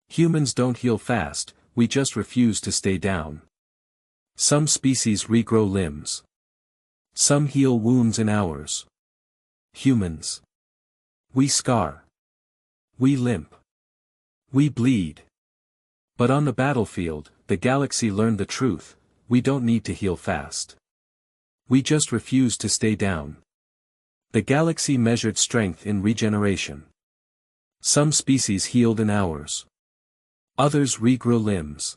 Humans don't heal fast, we just refuse to stay down. Some species regrow limbs. Some heal wounds in hours. Humans. We scar. We limp. We bleed. But on the battlefield, the galaxy learned the truth: we don't need to heal fast. We just refuse to stay down. The galaxy measured strength in regeneration. Some species healed in hours. Others regrew limbs.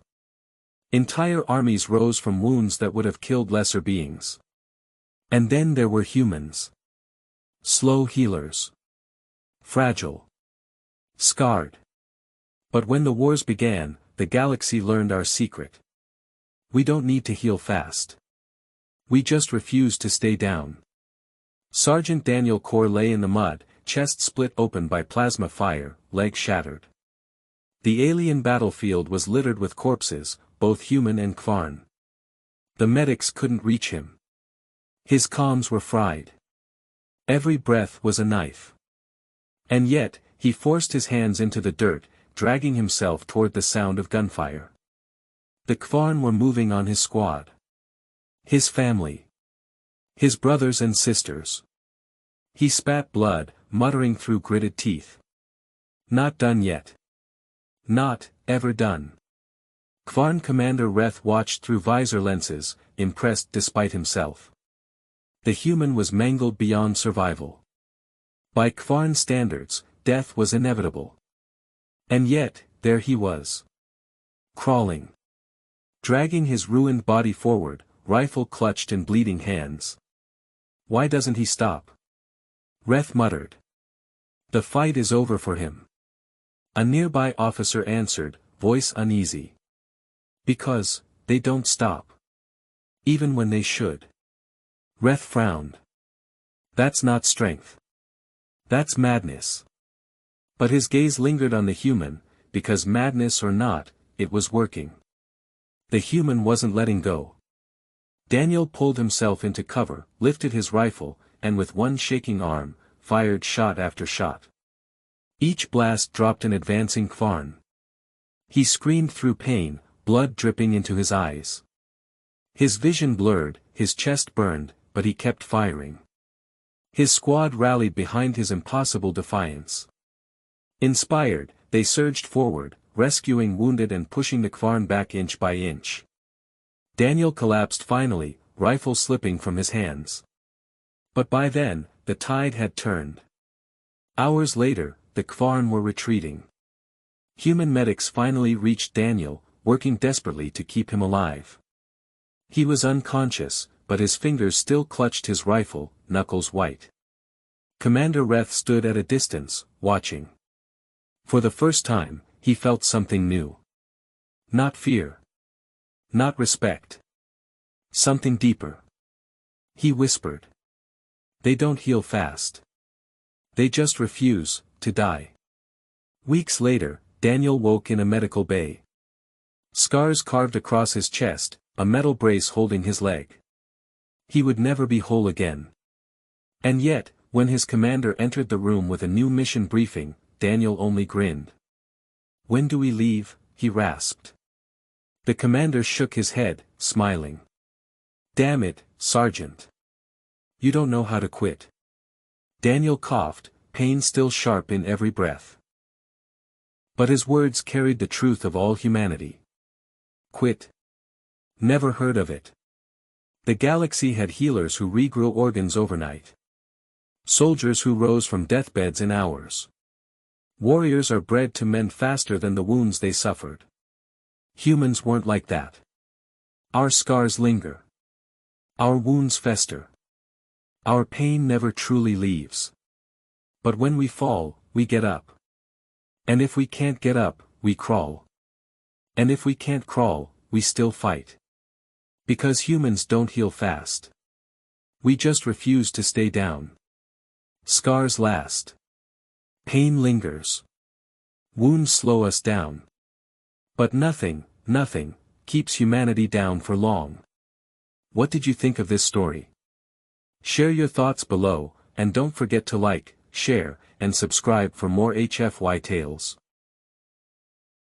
Entire armies rose from wounds that would have killed lesser beings. And then there were humans. Slow healers. Fragile. Scarred. But when the wars began, the galaxy learned our secret. We don't need to heal fast. We just refuse to stay down. Sergeant Daniel Core lay in the mud, chest split open by plasma fire, leg shattered. The alien battlefield was littered with corpses, both human and Kvarn. The medics couldn't reach him. His comms were fried. Every breath was a knife. And yet, he forced his hands into the dirt, dragging himself toward the sound of gunfire. The Kvarn were moving on his squad. His family. His brothers and sisters. He spat blood, muttering through gritted teeth. Not done yet. Not, ever done. Kvarn Commander Reth watched through visor lenses, impressed despite himself. The human was mangled beyond survival. By Kvarn standards, death was inevitable. And yet, there he was. Crawling. Dragging his ruined body forward, rifle clutched in bleeding hands. Why doesn't he stop? Reth muttered. The fight is over for him. A nearby officer answered, voice uneasy. Because, they don't stop. Even when they should. Reth frowned. That's not strength. That's madness. But his gaze lingered on the human, because madness or not, it was working. The human wasn't letting go. Daniel pulled himself into cover, lifted his rifle, and with one shaking arm, fired shot after shot. Each blast dropped an advancing Kvarn. He screamed through pain, blood dripping into his eyes. His vision blurred, his chest burned, but he kept firing. His squad rallied behind his impossible defiance. Inspired, they surged forward, rescuing wounded and pushing the Kvarn back inch by inch. Daniel collapsed finally, rifle slipping from his hands. But by then, the tide had turned. Hours later, the Kvarn were retreating. Human medics finally reached Daniel, working desperately to keep him alive. He was unconscious, but his fingers still clutched his rifle, knuckles white. Commander Reth stood at a distance, watching. For the first time, he felt something new. Not fear. Not respect. Something deeper. He whispered. They don't heal fast. They just refuse to die. Weeks later, Daniel woke in a medical bay. Scars carved across his chest, a metal brace holding his leg. He would never be whole again. And yet, when his commander entered the room with a new mission briefing, Daniel only grinned. When do we leave? He rasped. The commander shook his head, smiling. Damn it, Sergeant. You don't know how to quit. Daniel coughed, pain still sharp in every breath. But his words carried the truth of all humanity. Quit? Never heard of it. The galaxy had healers who regrew organs overnight. Soldiers who rose from deathbeds in hours. Warriors are bred to mend faster than the wounds they suffered. Humans weren't like that. Our scars linger. Our wounds fester. Our pain never truly leaves. But when we fall, we get up. And if we can't get up, we crawl. And if we can't crawl, we still fight. Because humans don't heal fast. We just refuse to stay down. Scars last. Pain lingers. Wounds slow us down. But nothing keeps humanity down for long. What did you think of this story? Share your thoughts below, and don't forget to like, share, and subscribe for more HFY tales.